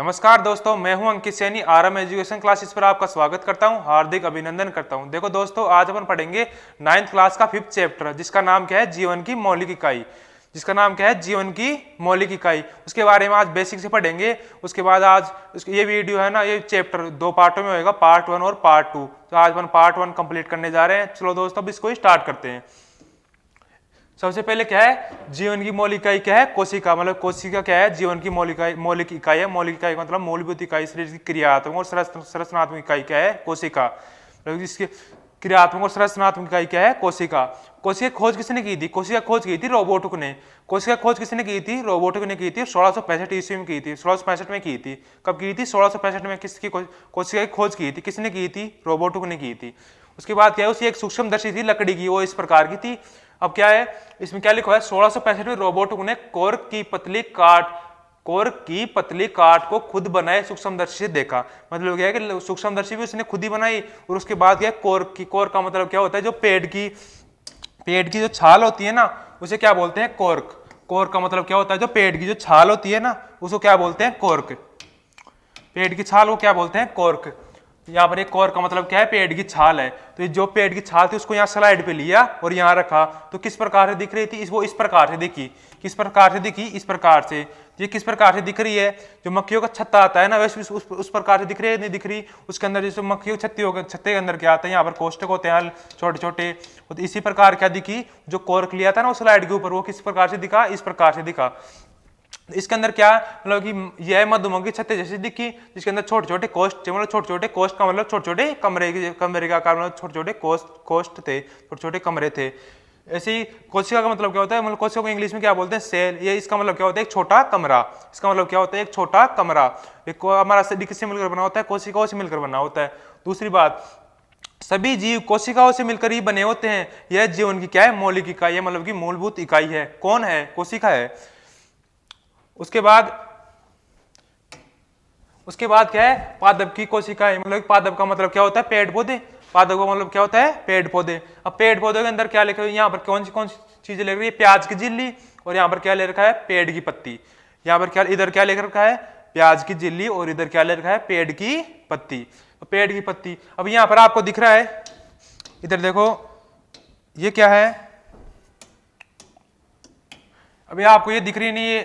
नमस्कार दोस्तों, मैं हूं अंकित सैनी। आरएम एजुकेशन क्लासेस पर आपका स्वागत करता हूं, हार्दिक अभिनंदन करता हूं। देखो दोस्तों, आज अपन पढ़ेंगे 9th क्लास का 5th चैप्टर, जिसका नाम क्या है, जीवन की मौलिक इकाई। जिसका नाम क्या है, जीवन की मौलिक इकाई। उसके बारे में आज बेसिक से पढ़ेंगे। उसके बाद आज ये वीडियो है ना, ये चैप्टर 2 पार्टों में होगा, पार्ट 1 और पार्ट 2। तो आज अपन पार्ट 1 कंप्लीट करने जा रहे हैं। चलो दोस्तों, अब इसको स्टार्ट करते हैं। सबसे पहले क्या है, जीवन की मौलिक इकाई क्या है, कोशिका। मतलब कोशिका क्या है, जीवन की मौलिक इकाई है। मौलिक इकाई का मतलब मूलभूत इकाई, शरीर की क्रियात्मक और संरचनात्मक इकाई क्या है, कोशिका। मतलब इसकी क्रियात्मक और संरचनात्मक इकाई क्या है, कोशिका। कोशिका खोज किसने की थी? कोशिका खोज की थी रोबोटिक ने। कोशिका खोज किसने की थी? रोबोटिक ने की थी। 1665 ईस्वी में की थी। 1665 में की थी। कब की थी? 1665 में। किसकी कोशिका की खोज की थी? किसने की थी? रोबोटिक ने की थी। उसके बाद क्या है, उसकी एक सूक्ष्मदर्शी थी लकड़ी की, वो इस प्रकार की थी। अब क्या है, इसमें क्या लिखा है, 1665 में रोबोटिक ने कोर्क की पतली काट को खुद बनाए सूक्ष्मदर्शी से देखा। मतलब क्या है कि सूक्ष्मदर्शी भी उसने खुद ही बनाई। और उसके बाद क्या, कोर्क का मतलब क्या होता है, जो पेड़ की जो छाल होती है ना, उसे क्या बोलते हैं, कोर्क। कोर्क का मतलब क्या होता है, जो पेड़ की जो छाल होती है ना, उसको क्या बोलते हैं, कोर्क। पेड़ की छाल को क्या बोलते हैं, कोर्क। यहाँ पर एक कोर का मतलब क्या है, पेड़ की छाल है। तो जो पेड़ की छाल थी उसको यहाँ स्लाइड पे लिया और यहाँ रखा। तो किस प्रकार से दिख रही थी, वो इस प्रकार से दिखी। किस प्रकार से दिखी? इस प्रकार से। ये किस प्रकार से दिख रही है, जो मक्खियों का छत्ता आता है ना, वैसे उस प्रकार से दिख रही है, नहीं दिख रही। उसके अंदर जैसे मक्खियों की छत्ते के अंदर क्या आता है, यहाँ पर कोष्ठक होते हैं छोटे छोटे। तो इसी प्रकार क्या दिखी, जो कोर्क लिया था ना वो स्लाइड के ऊपर, वो किस प्रकार से दिखा, इस प्रकार से दिखा। इसके अंदर क्या मतलब कि यह मधुमक्खी छत्ते जैसी दिखी, जिसके अंदर छोटे छोटे कोष्ठ, मतलब छोटे छोटे कोष्ठ का मतलब छोटे छोटे कमरे का आकार, मतलब छोटे छोटे कोष्ठ थे, छोटे छोटे कमरे थे। ऐसे ही कोशिका का मतलब क्या होता है, मतलब कोशिका को इंग्लिश में क्या बोलते हैं, सेल। ये इसका मतलब क्या होता है, एक छोटा कमरा। इसका मतलब क्या होता है, एक छोटा कमरा। एक हमारा किससे मिलकर बना होता है, कोशिकाओं से मिलकर बना होता है। दूसरी बात, सभी जीव कोशिकाओं से मिलकर ही बने होते हैं। यह जीवन की क्या है, मौलिक इकाई है, मतलब की मूलभूत इकाई है। कौन है? कोशिका है। उसके बाद क्या है, पादप की कोशिकाएं। मतलब पादप का मतलब क्या होता है, पेड़ पौधे। पादप का मतलब क्या होता है, पेड़ पौधे। अब पेड़ पौधे के अंदर क्या लिखा है, यहाँ पर कौन सी चीजें लिख रही है, प्याज की झिल्ली। और यहाँ पर क्या ले रखा है, पेड़ की पत्ती। यहाँ पर क्या, इधर क्या लिख रखा है, प्याज की झिल्ली, और इधर क्या ले रखा है, पेड़ की पत्ती। पेड़ की पत्ती। अब यहाँ पर आपको दिख रहा है, इधर देखो, ये क्या है, अभी आपको ये दिख रही नहीं,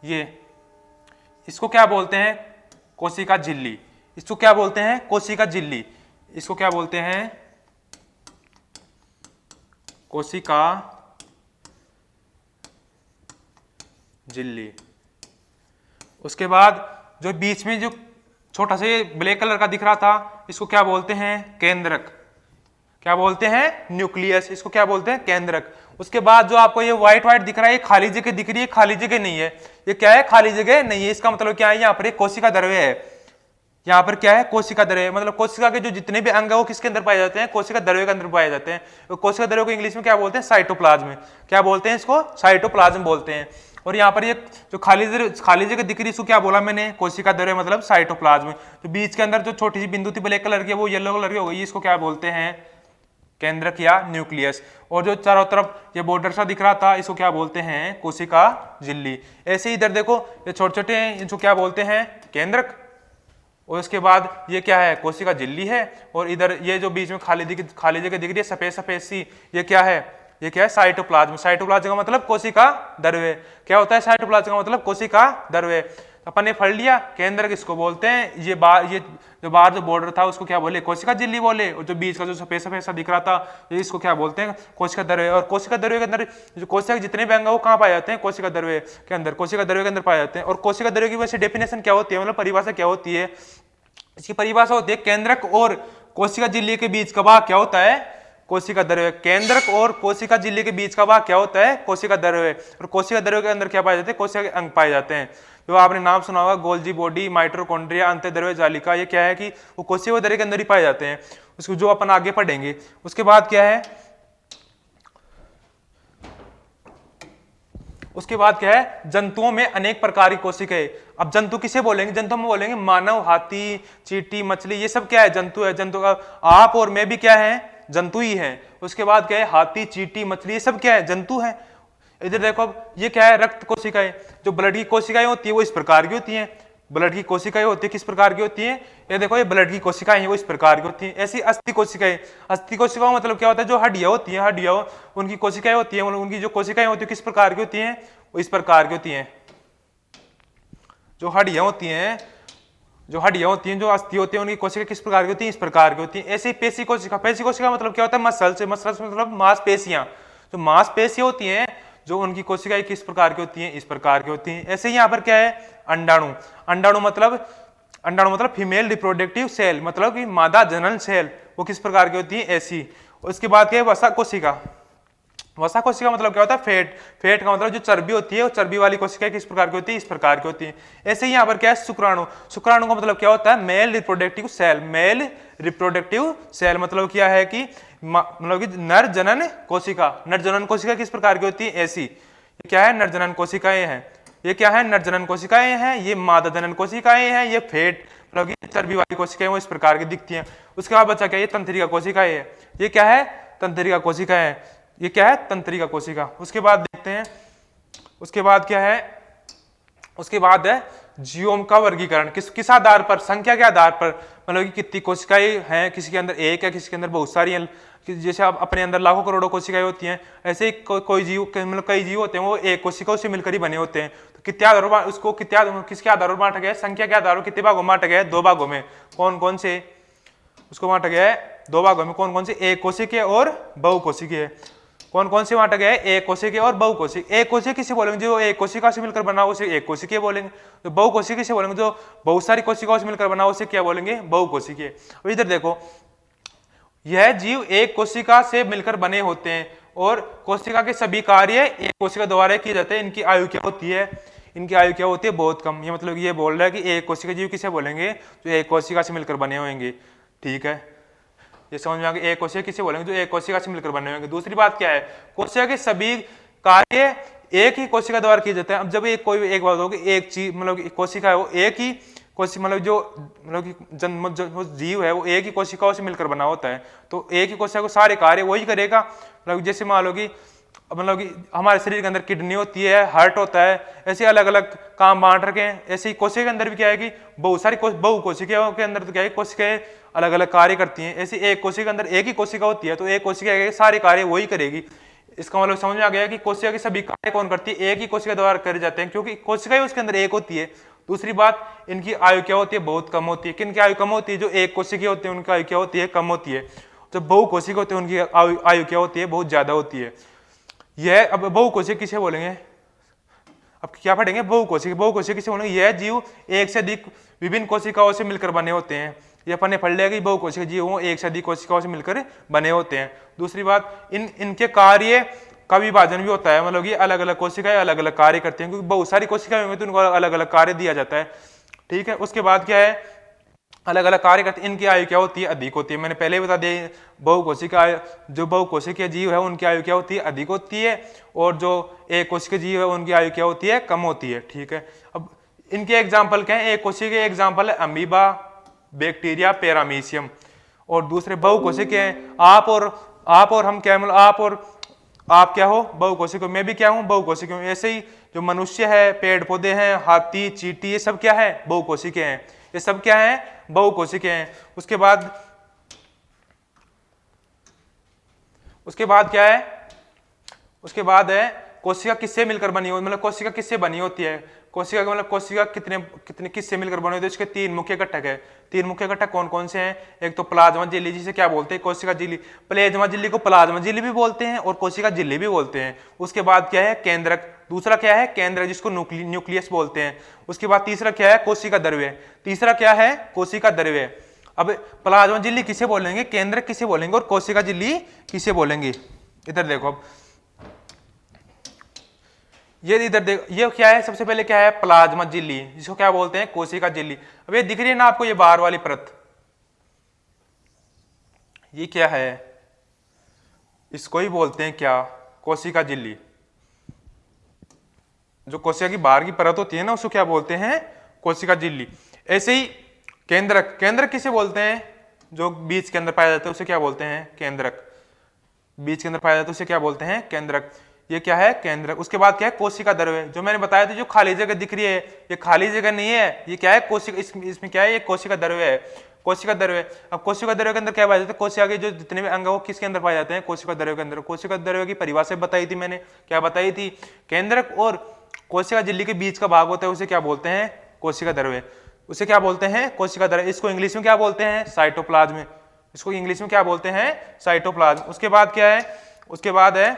ये इसको क्या बोलते हैं, कोशिका झिल्ली। इसको क्या बोलते हैं, कोशिका झिल्ली। इसको क्या बोलते हैं, कोशिका झिल्ली। उसके बाद जो बीच में जो छोटा सा ब्लैक कलर का दिख रहा था, इसको क्या बोलते हैं, केंद्रक। क्या बोलते हैं, न्यूक्लियस। इसको क्या बोलते हैं, केंद्रक। उसके बाद जो आपको ये व्हाइट दिख रहा है, ये खाली जगह दिख रही है, खाली जगह नहीं है। ये क्या है, खाली जगह नहीं है। इसका मतलब क्या है, यहाँ पर एक कोशिका द्रव्य है। यहाँ पर क्या है, कोशिका द्रव्य। मतलब कोशिका के जो जितने भी अंग है वो किसके अंदर पाए जाते हैं, कोशिका द्रव्य के अंदर पाए जाते हैं। कोशिका द्रव्य को इंग्लिश में क्या बोलते हैं, साइटोप्लाज्म। क्या बोलते हैं इसको, साइटोप्लाज्म बोलते हैं। और यहाँ पर ये जो खाली जगह दिख रही है, इसको क्या बोला मैंने, कोशिका द्रव्य मतलब साइटोप्लाज्म। तो बीच के अंदर जो छोटी सी बिंदु थी ब्लैक कलर की, वो येलो कलर की हो गई, इसको क्या बोलते हैं, केंद्रक या न्यूक्लियस। और जो चारों तरफ ये बॉर्डर सा दिख रहा था, इसको क्या बोलते हैं, कोशिका झिल्ली। ऐसे ही इधर देखो, ये छोटे छोटे हैं, इनको क्या बोलते हैं, केंद्रक। और उसके बाद ये क्या है, कोशिका झिल्ली है। और इधर ये जो बीच में खाली जगह दिख रही है, सफेद सफेद सी, ये क्या है, साइटोप्लाज्म। साइटोप्लाज्म का मतलब कोशिका द्रव्य। क्या होता है, साइटोप्लाज्म का मतलब कोशिका द्रव्य। अपन ने पढ़ लिया, केंद्रक इसको बोलते हैं। ये जो बाहर जो बॉर्डर था उसको क्या बोले, कोशिका झिल्ली बोले। और जो बीच का जो सफेद सफेद सा दिख रहा था, ये इसको क्या बोलते हैं, कोशिका द्रव्य। और कोशिका द्रव्य के अंदर जो कोशिका के जितने भी अंग वो कहाँ पाए जाते हैं, कोशिका द्रव्य के अंदर, कोशिका द्रव्य के अंदर पाए जाते हैं। और कोशिका द्रव्य की वैसे डेफिनेशन क्या होती है, मतलब परिभाषा क्या होती है, इसकी परिभाषा होती है, केंद्रक और कोशिका झिल्ली के बीच का भाग क्या होता है, कोशिका द्रव्य। केंद्रक और कोशिका झिल्ली के बीच का भाग क्या होता है, कोशिका द्रव्य। और कोशिका द्रव्य के अंदर क्या पाए जाते हैं, कोशिका के अंग पाए जाते हैं। जो आपने नाम सुना होगा, गोल्जी बॉडी, माइटोकॉन्ड्रिया, अंतःद्रव्य जालिका, ये क्या है कि वो कोशिका द्रव्य के अंदर ही पाए जाते हैं। उसको जो अपन आगे पढ़ेंगे। उसके बाद क्या है, जंतुओं में अनेक प्रकार की कोशिकाएं। अब जंतु किसे बोलेंगे, जंतु में बोलेंगे मानव, हाथी, चींटी, मछली, ये सब क्या है, जंतु है। जंतु का आप और मैं भी क्या है, जंतु ही है। उसके बाद क्या है, हाथी, चींटी, मछली, ये सब क्या है, जंतु है। इधर देखो, ये क्या है, रक्त कोशिकाएं। जो ब्लड की कोशिकाएं होती है वो इस प्रकार की होती हैं। ब्लड की कोशिकाएं होती है किस प्रकार की होती हैं, ये देखो ये ब्लड की कोशिकाएं हैं वो इस प्रकार की होती हैं। ऐसी अस्थि कोशिकाएं, अस्थि कोशिकाओं मतलब क्या होता है, जो हड्डियां होती हैं, हड्डियां उनकी कोशिकाएं होती हैं, उनकी जो कोशिकाएं होती है किस प्रकार की होती हैं, वो इस प्रकार की होती हैं। जो हड्डियां होती हैं, जो अस्थि होती है, उनकी कोशिकाएं किस प्रकार की होती हैं, इस प्रकार की होती हैं। ऐसे ही पेशी कोशिका, पेशी कोशिका मतलब क्या होता है, मसल्स मतलब मांसपेशियां, जो मांसपेशियां होती हैं जो उनकी कोशिकाएं किस प्रकार की होती हैं, इस प्रकार की होती हैं। ऐसे ही यहाँ पर क्या है, अंडाणु, अंडाणु मतलब फीमेल रिप्रोडक्टिव सेल, मतलब कि मादा जनन सेल, वो किस प्रकार की होती है, ऐसी। उसके बाद क्या है, वसा कोशिका, वसा कोशिका मतलब क्या होता है, फैट, फैट का मतलब जो चर्बी होती है, वो चर्बी वाली कोशिका किस प्रकार की होती है, इस प्रकार की होती है। ऐसे ही यहाँ पर क्या है, शुक्राणु, शुक्राणु का मतलब क्या होता है, male reproductive cell, male reproductive cell मतलब क्या है कि मतलब कि नर जनन कोशिका, नर जनन कोशिका किस प्रकार की होती है, ऐसी। ये क्या है, नर जनन कोशिकाएं हैं, ये क्या है, नर जनन कोशिकाएं हैं, ये मादा जनन कोशिकाएं हैं, ये फैट मतलब कि चर्बी वाली कोशिकाएं वो इस प्रकार की दिखती हैं। उसके बाद बच्चा क्या है, ये तंत्रिका कोशिकाएं है, ये क्या है, तंत्रिका कोशिकाएं, ये क्या है, तंत्रिका कोशिका। उसके बाद देखते हैं, उसके बाद क्या है, उसके बाद है जीवों का वर्गीकरण, किस आधार पर, संख्या के आधार पर, मतलब कि कितनी कोशिकाएं हैं, किसी के अंदर एक है, किसी के अंदर बहुत सारी हैं। जैसे आप अपने अंदर लाखों करोड़ों कोशिकाएं होती हैं, ऐसे ही कोई जीव मतलब कई जीव होते हैं वो एक कोशिका से मिलकर ही बने होते हैं। तो कितने आधार पर उसको किसके आधार पर बांटा गया है, संख्या के आधार पर कितने भागों में बांटा गया है, 2 भागों में। कौन कौन से, उसको बांटा गया है 2 भागों में, कौन कौन से, एक कोशिकीय और बहुकोशिकीय। कौन कौन से बांटा गया है, एक कोशिकीय और बहुकोशिकीय। एक कोशिकीय किसे बोलेंगे, जो एक कोशिका से मिलकर बना उसे एक कोशिकीय बोलेंगे। तो बहुकोशिकीय किसे बोलेंगे, जो बहुत सारी कोशिकाओं से मिलकर बना उसे क्या बोलेंगे, बहुकोशिकीय। अब इधर देखो, यह जीव एक कोशिका से मिलकर बने होते हैं और कोशिका के सभी कार्य एक कोशिका द्वारा किए जाते हैं। इनकी आयु क्या होती है, इनकी आयु क्या होती है, बहुत कम। ये मतलब ये बोल रहा है कि एक कोशिका जीव किसे बोलेंगे, जो एक कोशिका से मिलकर बने होंगे। ठीक है, ये समझ में आ गया, एक कोशिका किसे बोलेंगे, जो एक कोशिका से मिलकर बने होंगे। दूसरी बात क्या है, कोशिका के सभी कार्य एक ही कोशिका द्वारा किए जाते हैं। अब जब एक कोई एक बात होगी, एक चीज मतलब कोशिका है वो एक ही कोशिका मतलब जो मतलब कि जो जीव है वो एक ही कोशिकाओं से मिलकर बना होता है, तो एक ही कोशिका को सारे कार्य वही करेगा। मतलब जैसे मान लो कि मतलब कि हमारे शरीर के अंदर किडनी होती है, हार्ट होता है, ऐसे अलग अलग काम बांट रखे हैं। ऐसे ही कोशिका के अंदर भी क्या है कि बहुत सारी बहुकोशिकाओं के अंदर तो क्या है, कोशिकाएं अलग अलग कार्य करती हैं। ऐसे एक कोशिका के अंदर एक ही कोशिका होती है, तो एक कोशिका के सारे कार्य वही करेगी। इसका मतलब समझ में आ गया कि कोशिका के सभी कार्य कौन करती है, एक ही कोशिका द्वारा करे जाते हैं, क्योंकि कोशिका ही उसके अंदर एक होती है। दूसरी बात, इनकी आयु क्या होती है, बहुत कम होती है। किनकी आयु कम होती है, जो एक कोशिका होती है उनकी आयु क्या होती है, कम होती है। जो बहुकोशिका होते हैं उनकी आयु क्या होती है, बहुत ज्यादा होती है। यह अब बहुकोशिका किसे बोलेंगे, अब क्या पढ़ेंगे, बहुकोशिका। बहुकोशिका किसे बोलेंगे, यह जीव एक से अधिक विभिन्न कोशिकाओं से मिलकर बने होते हैं। ये अपन ने पढ़ लिया कि बहुकोशिका जीव एक से अधिक कोशिकाओं से मिलकर बने होते हैं। दूसरी बात, इनके कार्य का विभाजन भी होता है, मतलब कि अलग अलग कोशिकाएं अलग अलग कार्य करती हैं, क्योंकि बहुत सारी कोशिकाएं होंगी तो उनको अलग अलग कार्य दिया जाता है। ठीक है, उसके बाद क्या है, अलग अलग कार्य करते, इनकी आयु क्या होती है, अधिक होती है। मैंने पहले ही बता दिया, बहुकोशिका जो बहुकोशिकीय जीव है उनकी आयु क्या होती है, अधिक होती है, और जो एक कोशिकीय जीव है उनकी आयु क्या होती है, कम होती है। ठीक है, अब इनके एग्जाम्पल क्या है, एक कोशिकीय एग्जाम्पल है अमीबा, बैक्टीरिया, पैरामीशियम, और दूसरे बहुकोशिकीय हैं आप और हम क्या, मतलब आप क्या हो, बहुकोशिकीय, मैं भी क्या हूं, बहुकोशिकीय हूं। ऐसे ही जो मनुष्य है, पेड़ पौधे हैं, हाथी, चींटी, ये सब क्या है, बहुकोशिकीय हैं। ये सब क्या है, बहुकोशिकीय हैं। उसके बाद क्या है, उसके बाद है कोशिका किससे मिलकर बनी होती, मतलब कोशिका किससे बनी होती है। कोशिका मतलब कोशिका कितने किससे मिलकर बने होते हैं, इसके 3 मुख्य घटक है। 3 मुख्य घटक कौन कौन से हैं, एक तो प्लाज्मा झिल्ली, जिसे क्या बोलते हैं, कोशिका झिल्ली। प्लाज्मा झिल्ली को प्लाज्मा झिल्ली भी बोलते हैं और कोशिका झिल्ली भी बोलते हैं। उसके बाद क्या है, केंद्रक, दूसरा क्या है, केंद्रक, जिसको न्यूक्लियस बोलते हैं। उसके बाद तीसरा क्या है, कोशिका द्रव्य, तीसरा क्या है, कोशिका द्रव्य। अब प्लाज्मा झिल्ली किसे बोलेंगे, केंद्रक किसे बोलेंगे, और कोशिका झिल्ली किसे बोलेंगे। इधर देखो, अब ये इधर देखो, ये क्या है, सबसे पहले क्या है, प्लाज्मा झिल्ली, जिसको क्या बोलते हैं, कोशिका झिल्ली। अब ये दिख रही है ना आपको, ये बाहर वाली परत, ये क्या है, इसको ही बोलते हैं क्या, कोशिका झिल्ली। जो कोशिका की बाहर की परत होती है ना, उसको क्या बोलते हैं, कोशिका झिल्ली। ऐसे ही केंद्रक, केंद्रक किसे बोलते हैं, जो बीज के अंदर पाया जाता है उसे क्या बोलते हैं, केंद्रक। बीज के अंदर पाया जाता है उसे क्या बोलते हैं, केंद्रक। ये क्या है, केंद्रक। उसके बाद क्या है, कोशिका द्रव्य, जो मैंने बताया था, जो खाली जगह दिख रही है ये खाली जगह नहीं है, ये क्या है, कोशिका, इसमें क्या है, ये कोशिका द्रव्य है, कोशिका द्रव्य। अब कोशिका द्रव्य के अंदर क्या पाया जाता है, कोशिका के जो जितने भी अंग है वो किसके अंदर पाए जाते हैं, कोशिका द्रव्य के अंदर। कोशिका द्रव्य की परिभाषा बताई थी मैंने, क्या बताई थी, केंद्रक और कोशिका झिल्ली के बीच का भाग होता है उसे क्या बोलते हैं, कोशिका द्रव्य, उसे क्या बोलते हैं, कोशिका द्रव्य। इसको इंग्लिश में क्या बोलते हैं, साइटोप्लाज्म, इसको इंग्लिश में क्या बोलते हैं, साइटोप्लाज्म। उसके बाद क्या है, उसके बाद है,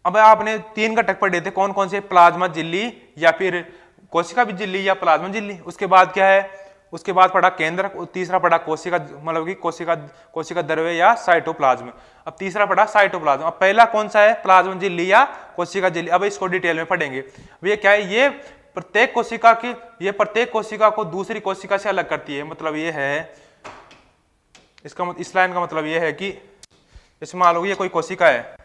अब आपने 3 घटक पढ़े थे, कौन कौन से, प्लाज्मा झिल्ली या फिर कोशिका झिल्ली या प्लाज्मा झिल्ली। उसके बाद क्या है, उसके बाद पढ़ा केंद्रक, तीसरा पढ़ा कोशिका, मतलब कि कोशिका द्रव्य या साइटोप्लाज्म। अब तीसरा पढ़ा साइटोप्लाज्म। अब पहला कौन सा है, प्लाज्मा झिल्ली या कोशिका झिल्ली। अब इसको डिटेल में पढ़ेंगे। अब ये क्या है, ये प्रत्येक कोशिका को दूसरी कोशिका से अलग करती है। मतलब ये है, इसका इस लाइन का मतलब ये है कि इसमें मान लो ये कोई कोशिका है,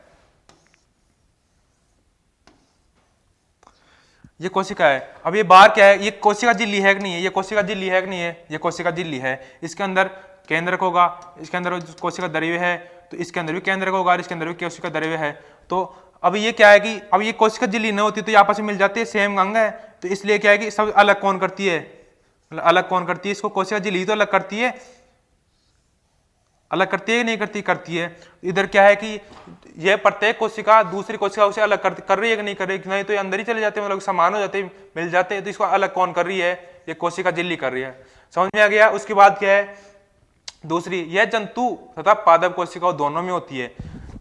ये कोशिका है। अब ये बाहर क्या है, ये कोशिका झिल्ली है कि नहीं है, ये कोशिका झिल्ली है कि नहीं है, ये कोशिका झिल्ली है। इसके अंदर केंद्रक होगा, इसके अंदर कोशिका द्रव्य है, तो इसके अंदर भी केंद्रक होगा और इसके अंदर भी कोशिका द्रव्य है। तो अब ये क्या है कि अब ये कोशिका झिल्ली न होती तो ये आपस में मिल जाती है, सेम अंग है, तो इसलिए क्या है कि सब अलग कौन करती है, अलग कौन करती है, इसको कोशिका झिल्ली तो अलग करती है, अलग करती है नहीं करती, करती है। इधर क्या है कि ये प्रत्येक कोशिका दूसरी कोशिका से अलग कर रही है कि नहीं कर रही, नहीं तो ये अंदर ही चले जाते हैं, मतलब समान हो जाते हैं, मिल जाते हैं, तो इसको अलग कौन कर रही है, ये कोशिका झिल्ली कर रही है। समझ में आ गया। उसके बाद क्या है, दूसरी, यह जंतु तथा पादप कोशिका दोनों में होती है।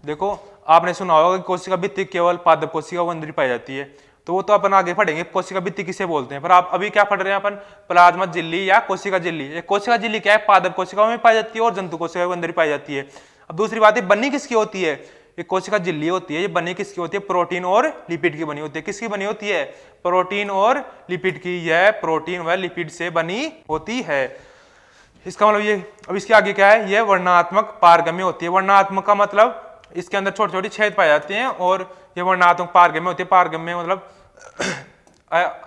देखो आपने सुना होगा कि कोशिका भित्ति केवल पादप कोशिका के अंदर ही पाई जाती है, तो वो तो अपन आगे पढ़ेंगे कोशिका भित्ति किसे बोलते हैं। पर आप अभी क्या पढ़ रहे हैं अपन, प्लाज्मा झिल्ली या कोशिका झिल्ली। ये कोशिका झिल्ली क्या है, पादप कोशिकाओं में पाई जाती है और जंतु कोशिका के अंदर ही पाई जाती है। अब दूसरी बात है, बनी किसकी होती है, ये कोशिका झिल्ली होती है, ये बनी किसकी होती है, प्रोटीन और लिपिड की बनी होती है। किसकी बनी होती है, प्रोटीन और लिपिड की। यह प्रोटीन व लिपिड से बनी होती है। इसका मतलब ये, अब इसके आगे क्या है, यह वर्णात्मक पारगम्य होती है। वर्णात्मक का मतलब इसके अंदर छोटे छोटे छेद पाए जाते हैं और ये वर्णात्मक पारगम्य होती है। पारगम्य मतलब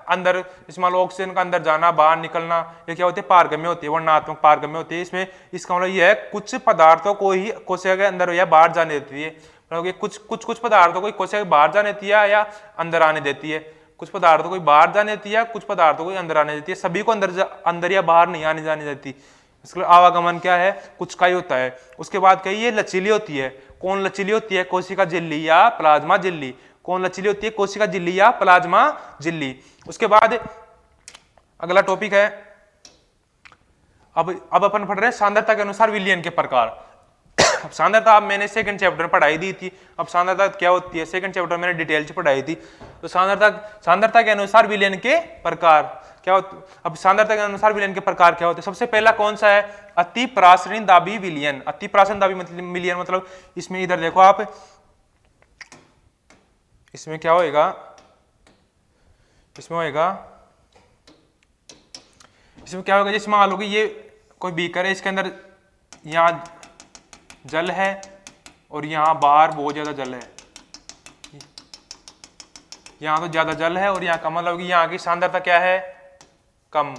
अंदर, इसमें ऑक्सीजन का अंदर जाना बाहर निकलना, ये क्या होती है, पारगम्य होती है, वर्णात्मक पारगम्य होती है। इसमें इसका मतलब यह है कुछ पदार्थों को ही कोशिका के अंदर या बाहर जाने देती है, मतलब कुछ पदार्थों को कोशिका के बाहर जाने देती है या अंदर आने देती है। कुछ पदार्थों को बाहर जाने देती है, कुछ पदार्थों को अंदर आने देती है, सभी को अंदर या बाहर नहीं आने जाने देती। इसका आवागमन क्या है, कुछ का ही होता है। उसके बाद क्या, ये लचीली होती है। कौन लचीली होती है, कोशिका झिल्ली या प्लाज्मा झिल्ली। कौन लचीली होती है, कोशिका झिल्ली या प्लाज्मा झिल्ली। उसके बाद अगला टॉपिक है, अब अपन पढ़ रहे हैं सांद्रता के अनुसार विलयन के प्रकार। अब सांद्रता मैंने सेकंड चैप्टर में पढ़ाई दी थी। अब सांद्रता क्या होती है, सेकंड चैप्टर मैंने डिटेल से पढ़ाई थी। तो सांद्रता के अनुसार विलयन के प्रकार क्या होते। अब सांद्रता के अनुसार विलयन के प्रकार क्या होते हैं। सबसे पहला कौन सा है, अति प्रासरणिदाबी विलयन। अति प्रासरणिदाबी विलयन मतलब इसमें इधर देखो आप, इसमें क्या होएगा, इसमें होएगा, इसमें क्या होगा, जिसमें मान लो कि ये कोई बीकर है, इसके अंदर यहाँ जल है और यहाँ बाहर बहुत ज्यादा जल है, यहाँ तो ज्यादा जल है और यहाँ कम, मतलब कि यहाँ की सांद्रता क्या है, कम,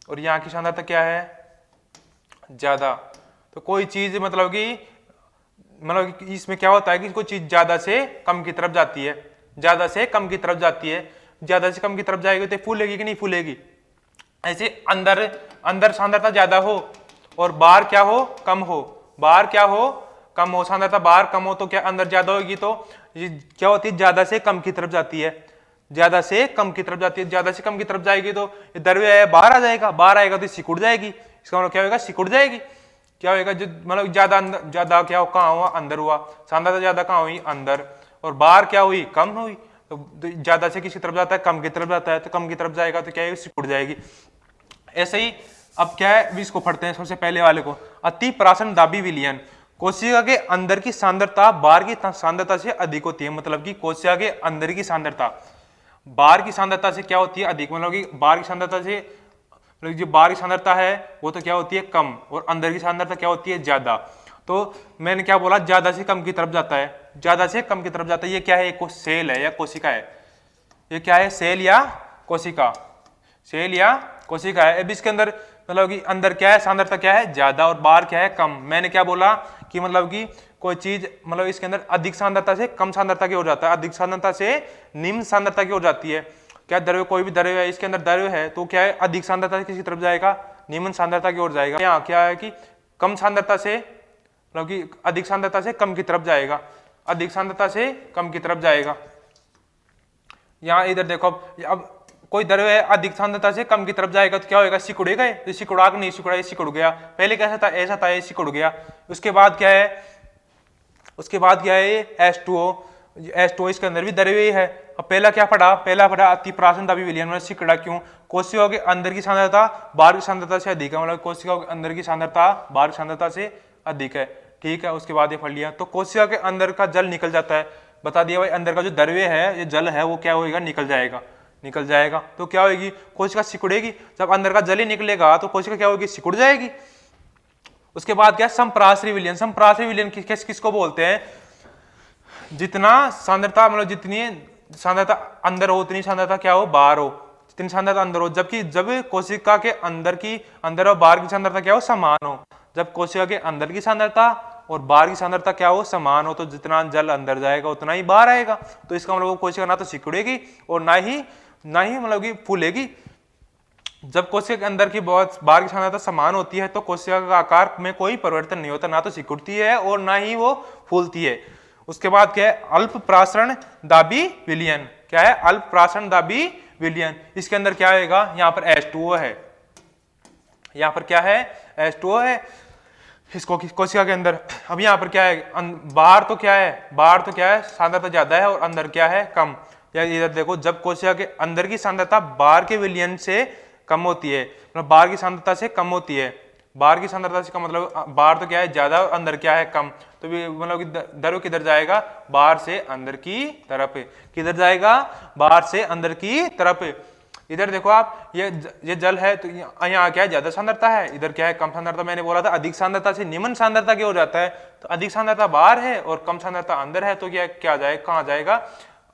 और यहाँ की सांद्रता क्या है, ज्यादा। तो कोई चीज मतलब कि इसमें क्या होता है कि कोई चीज ज्यादा से कम की तरफ जाती है, ज्यादा से कम की तरफ जाती है, ज्यादा से कम की तरफ जाएगी तो फूलेगी कि नहीं फूलेगी। ऐसे अंदर सांद्रता ज्यादा हो और बाहर क्या हो, कम हो, बाहर क्या हो, कम हो। सांद्रता बाहर कम हो तो क्या अंदर ज्यादा होगी, तो क्या होती है, ज्यादा से कम की तरफ जाती है, ज्यादा से कम की तरफ जाती है। ज्यादा से कम की तरफ जाएगी तो ये द्रव्य है बाहर आ जाएगा, बाहर आएगा तो सिकुड़ जाएगी। इसका मतलब क्या होगा, सिकुड़ जाएगी। क्या होगा, जो मतलब ज्यादा क्या हो, कहाँ हुआ, अंदर हुआ। सांद्रता ज्यादा कहाँ हुई, अंदर, और बाहर क्या हुई, कम हुई। तो ज्यादा से किसी तरफ जाता है, कम की तरफ जाता है, तो कम की तरफ जाएगा तो क्या है, सिकुड़ जाएगी। ऐसे ही अब क्या है, इसको पढ़ते हैं सबसे पहले वाले को, अति प्रासरणिदाबी विलयन। कोशिका के अंदर की सांद्रता बाहर की सांद्रता से अधिक होती है। मतलब कि कोशिका के अंदर की सांद्रता बाहर की सांद्रता से क्या होती है, अधिक। मतलब कि बाहर की सांद्रता से, मतलब जो बाहर की सांद्रता है वो तो क्या होती है, कम, और अंदर की सांद्रता क्या होती है, ज्यादा। तो मैंने क्या बोला, ज्यादा से कम की तरफ जाता है, ज्यादा से कम की तरफ जाता है। ये क्या है, एक सेल है या कोशिका है, ये क्या है, सेल या कोशिका, सेल या कोशिका है। अब इसके अंदर मतलब कि अंदर क्या है, सांद्रता क्या है, ज्यादा, और बाहर क्या है, कम। मैंने क्या बोला कि मतलब कि कोई चीज मतलब इसके अंदर अधिक सांद्रता से कम सांद्रता की ओर जाता है, अधिक सांद्रता से निम्न सांद्रता की ओर जाती है। क्या द्रव्य, कोई भी द्रव्य है, इसके अंदर द्रव्य है तो क्या है, अधिक सांद्रता से किसी तरफ जाएगा, निम्न सांद्रता की ओर जाएगा। यहाँ क्या है कि कम सांद्रता से मतलब कि अधिक सांद्रता से कम की तरफ जाएगा, अधिक सांद्रता से कम की तरफ जाएगा। यहाँ इधर देखो, अब कोई द्रव्य है अधिक सांद्रता से कम की तरफ जाएगा तो क्या होगा, सिकुड़ेगा। ये सिकुड़ा कि नहीं सिकुड़ा, ये सिकुड़ गया। पहले कैसा था, ऐसा था, ये सिकुड़ गया। उसके बाद क्या है, उसके बाद क्या है, ये H2O, H2O इसके अंदर भी द्रव्य है। अब पहला क्या पढ़ा, पहला पढ़ा अति प्राशन दाबी विलयन में सिकुड़ा क्यों, कोशिकाओं के अंदर की सांद्रता बाहर की सांद्रता से अधिक है, मतलब कोशिकाओं के अंदर की सांद्रता बाहर की सांद्रता से अधिक है, ठीक है। उसके बाद ये पढ़ लिया, तो कोशिका के अंदर का जल निकल जाता है, बता दिया भाई, अंदर का जो द्रव्य है, ये जल है, वो क्या होगा, निकल जाएगा, निकल जाएगा। तो क्या होगी, कोशिका सिकुड़ेगी। जब अंदर का जल ही निकलेगा तो कोशिका क्या होगी, सिकुड़ जाएगी। उसके बाद क्या, संप्रासरी विलयन। संप्रासरी विलयन किसको बोलते हैं, जितना सांद्रता मतलब जितनी सांद्रता अंदर हो उतनी सांद्रता क्या हो, बाहर हो, जितनी सांद्रता अंदर हो। जबकि जब कोशिका के अंदर और बाहर की सांद्रता क्या हो, समान हो। जब कोशिका के अंदर की सांद्रता और बाहर की सांद्रता क्या हो, समान हो, तो जितना जल अंदर जाएगा उतना ही बाहर आएगा। तो इसका मतलब वो कोशिका ना तो सिकुड़ेगी और ना ही मतलब कि फूलेगी। जब कोशिका के अंदर की बहुत बाहर की सांद्रता समान होती है तो कोशिका का आकार में कोई परिवर्तन नहीं होता, ना तो सिकुड़ती है और ना ही वो फूलती है। उसके बाद क्या है, अल्प प्रासरण दाबी विलयन। क्या है, अल्प प्रासरण दाबी विलयन। इसके अंदर क्या होगा, यहाँ पर H2O है, यहाँ पर क्या है, H2O है इसको कोशिका के अंदर। अब यहाँ पर क्या है, बाहर तो क्या है, बाहर तो क्या है, सांद्रता ज्यादा है और अंदर क्या है, कम। या इधर देखो, जब कोशिका के अंदर की सांद्रता बाहर के विलयन से कम होती है, मतलब बाहर की सांद्रता से कम होती है, बाहर की सांद्रता से कम मतलब बाहर तो क्या है ज्यादा और अंदर क्या है, कम। तो मतलब कि द्रव्य किधर जाएगा, बाहर से अंदर की तरफ। किधर जाएगा, बाहर से अंदर की तरफ। इधर देखो आप, ये जल है तो यहाँ क्या है, ज्यादा सांद्रता है, इधर क्या है, कम सांद्रता। मैंने बोला था अधिक सांद्रता से निम्न सांद्रता की ओर जाता है, तो अधिक सांद्रता बाहर है और कम सांद्रता अंदर है, तो क्या जाएगा, कहाँ जाएगा,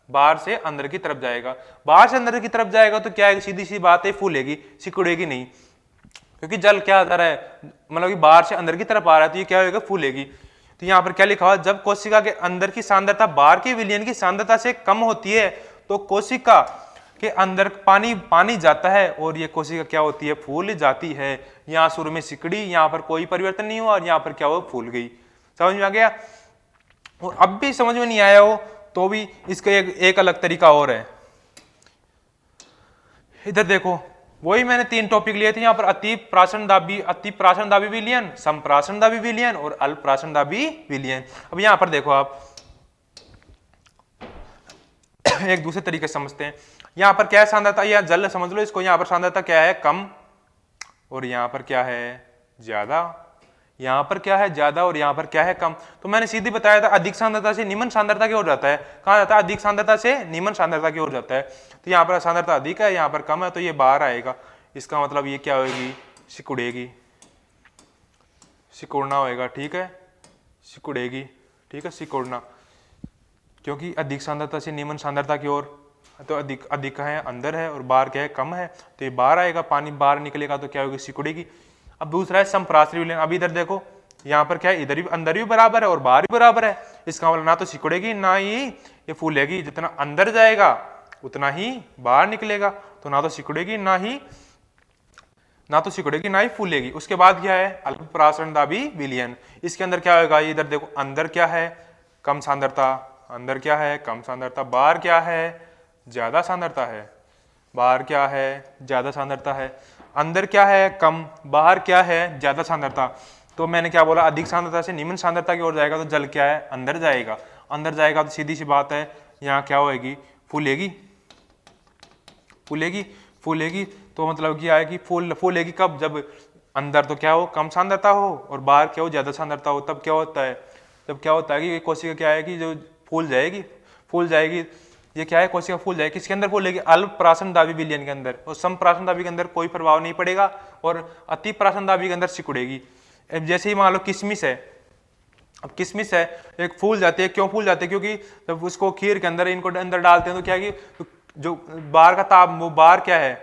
बाहर से अंदर की तरफ जाएगा। बाहर से अंदर की तरफ जाएगा तो क्या है, सीधी सी बात है, फूलेगी, सिकुड़ेगी नहीं, क्योंकि जल क्या आ रहा है, मतलब कि बाहर से अंदर की तरफ आ रहा है, तो ये क्या होगा, फूलेगी। तो यहाँ पर क्या लिखा हुआ, जब कोशिका के अंदर की सांद्रता बाहर के विलयन की सांद्रता से कम होती है तो कोशिका के अंदर पानी जाता है और ये कोशिका क्या होती है, फूल जाती है। यहाँ शुरू में सिकड़ी, यहाँ पर कोई परिवर्तन नहीं हुआ और यहाँ पर क्या हुआ, फूल गई। समझ में आ गया। और अब भी समझ में नहीं आया हो तो भी इसका एक अलग तरीका और है। इधर देखो, वही मैंने 3 टॉपिक लिए थे यहाँ पर, अति प्राशन दाबी विलयन, संप्राशन दाबी विलयन और अल्प प्राशन दाबी विलयन। अब यहाँ पर देखो आप एक दूसरे तरीके से समझते हैं। यहाँ पर क्या है, सांद्रता, या जल समझ लो इसको, यहाँ पर सांद्रता क्या है, कम, और यहाँ पर क्या है, ज्यादा। यहाँ पर क्या है, ज्यादा, और यहाँ पर क्या है, कम। तो मैंने सीधी बताया था, अधिक सांद्रता से निम्न सांद्रता की ओर जाता है। कहाँ जाता है, अधिक सांद्रता से निम्न सांद्रता की ओर जाता है। तो यहाँ पर सांद्रता अधिक है, यहाँ पर कम है, तो ये बाहर आएगा। इसका मतलब ये क्या होगी, सिकुड़ेगी, सिकुड़ना होएगा, ठीक है, सिकुड़ेगी, ठीक है, सिकुड़ना, क्योंकि अधिक सांद्रता से निम्न सांद्रता की ओर, तो अधिक है, अंदर है, और बाहर क्या है, कम है, तो ये बाहर आएगा, पानी बाहर निकलेगा तो क्या होगी, सिकुड़ेगी। अब दूसरा है संप्रासरी विलयन। अब इधर देखो, यहाँ पर क्या है, इधर भी अंदर भी बराबर है और बाहर भी बराबर है। इसका मतलब ना तो सिकुड़ेगी ना ही ये फूलेगी, जितना अंदर जाएगा उतना ही बाहर निकलेगा, तो ना तो सिकुड़ेगी ना ही फूलेगी। उसके बाद क्या है, अल्प प्राशन दाबी विलयन। इसके अंदर क्या होगा, इधर देखो, अंदर क्या है, कम सांद्रता, अंदर क्या है, कम सांद्रता, बाहर क्या है, ज्यादा सांद्रता है, बाहर क्या है, ज्यादा सांद्रता है, अंदर क्या है, कम, बाहर क्या है, ज्यादा सांद्रता। तो मैंने क्या बोला, अधिक सांद्रता से निम्न सांद्रता की ओर जाएगा तो जल क्या है, अंदर जाएगा। अंदर जाएगा तो सीधी सी बात है, यहाँ क्या होएगी, फूलेगी, फूलेगी, फूलेगी। तो मतलब क्या है कि फूलेगी कब, जब अंदर तो क्या हो, कम सांद्रता हो और बाहर क्या हो, ज्यादा सांद्रता हो। तब क्या होता है, कि कोशिका क्या है कि जो फूल जाएगी। ये क्या है, कोशिका फूल जाएगी, किसके अंदर फूलेगी, अल्प प्राशन दाबी विलयन के अंदर, और संप्राशन दाबी के अंदर कोई प्रभाव नहीं पड़ेगा, और अति प्राशन दाबी के अंदर सिकुड़ेगी। जैसे ही मान लो किशमिश है, अब किशमिश है, एक फूल जाती है, क्यों फूल जाती है, क्योंकि जब उसको खीर के अंदर इनको अंदर डालते हैं तो क्या है कि जो बाहर का ताप, वो बाहर क्या है,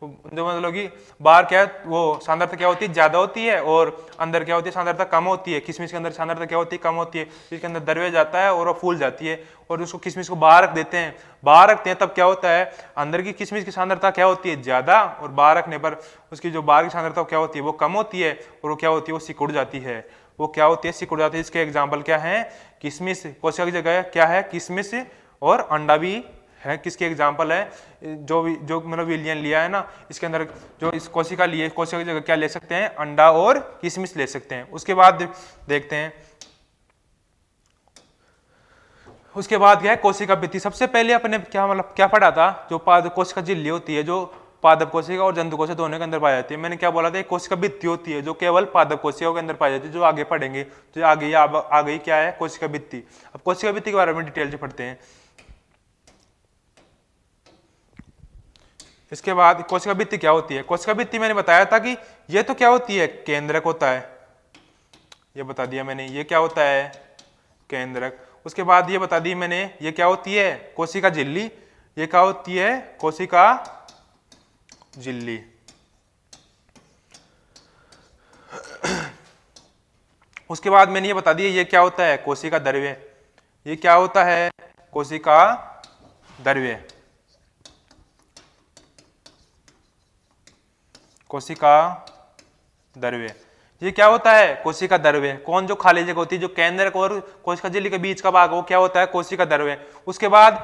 जो मतलब कि बाहर क्या है वो सांद्रता क्या होती है, ज्यादा होती है, और अंदर क्या होती है, सांद्रता कम होती है। किशमिश के अंदर सांद्रता क्या होती है, कम होती है। इसके अंदर दरवे जाता है और वो फूल जाती है, और उसको किशमिश को बाहर रख देते हैं। बाहर रखते हैं तब क्या होता है, अंदर की किशमिश की सांद्रता क्या होती है, ज्यादा, और बाहर रखने पर उसकी जो बाहर की सांद्रता क्या होती है, वो कम होती है, और वो क्या होती है, वो सिकुड़ जाती है। वो क्या होती है, सिकुड़ जाती है। इसके एग्जाम्पल क्या है, किशमिश। कोशिका की जगह क्या है, किशमिश, और अंडा भी है। किसके एग्जाम्पल है, जो मतलब विलियन लिया है ना, इसके अंदर जो इस कोशिका लिए, कोशिका की जगह क्या ले सकते हैं, अंडा और किशमिश ले सकते हैं। उसके बाद देखते हैं, उसके बाद क्या है, कोशिका भित्ति। सबसे पहले अपने क्या मतलब क्या पढ़ा था, जो पादप कोशिका झिल्ली होती है, जो पादप कोशिका और जंतु कोशिका दोनों के अंदर पाई जाती है। मैंने क्या बोला था, कोशिका भित्ति होती है जो केवल पादप कोशिकाओं के अंदर पाई जाती है, जो आगे पढ़ेंगे। तो आ गई क्या है, कोशिका भित्ति। अब कोशिका भित्ति के बारे में डिटेल से पढ़ते हैं। इसके बाद कोशिका भित्ति क्या होती है। कोशिका भित्ति मैंने बताया था कि ये तो क्या होती है, केंद्रक होता है, ये बता दिया मैंने। ये क्या होता है, केंद्रक। उसके बाद ये बता दी मैंने, ये क्या होती है, कोशिका झिल्ली। ये क्या होती है, कोशिका झिल्ली। उसके बाद मैंने ये बता दिया, ये क्या होता है, कोशिका द्रव्य। ये क्या होता है, कोशिका द्रव्य। कोशिका द्रव्य, ये क्या होता है, कोशिका द्रव्य। कौन, जो खाली जगह होती है, जो केंद्रक और कोशिका झिल्ली के बीच का भाग, वो क्या होता है, कोशिका द्रव्य। उसके बाद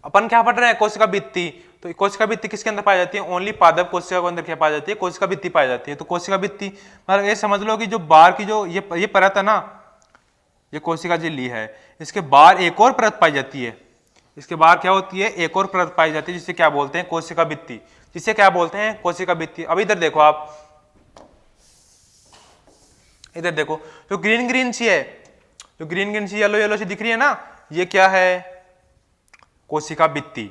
अपन क्या पढ़ रहे हैं, कोशिका भित्ति। तो कोशिका भित्ति किसके अंदर पाई जाती है, ओनली पादप कोशिका के अंदर क्या पाई जाती है, कोशिका भित्ति पाई जाती है। तो कोशिका भित्ति मतलब ये समझ लो कि जो बाहर की जो ये परत है ना, ये कोशिका झिल्ली है, इसके बाहर एक और परत पाई जाती है। इसके बाहर क्या होती है, एक और परत पाई जाती है, जिसे क्या बोलते हैं, कोशिका भित्ति। जिसे क्या बोलते हैं, कोशिका भित्ति। अब इधर देखो आप, इधर देखो, जो ग्रीन ग्रीन सी है, जो ग्रीन ग्रीन सी येलो येलो सी दिख रही है ना, ये क्या है, कोशिका भित्ति।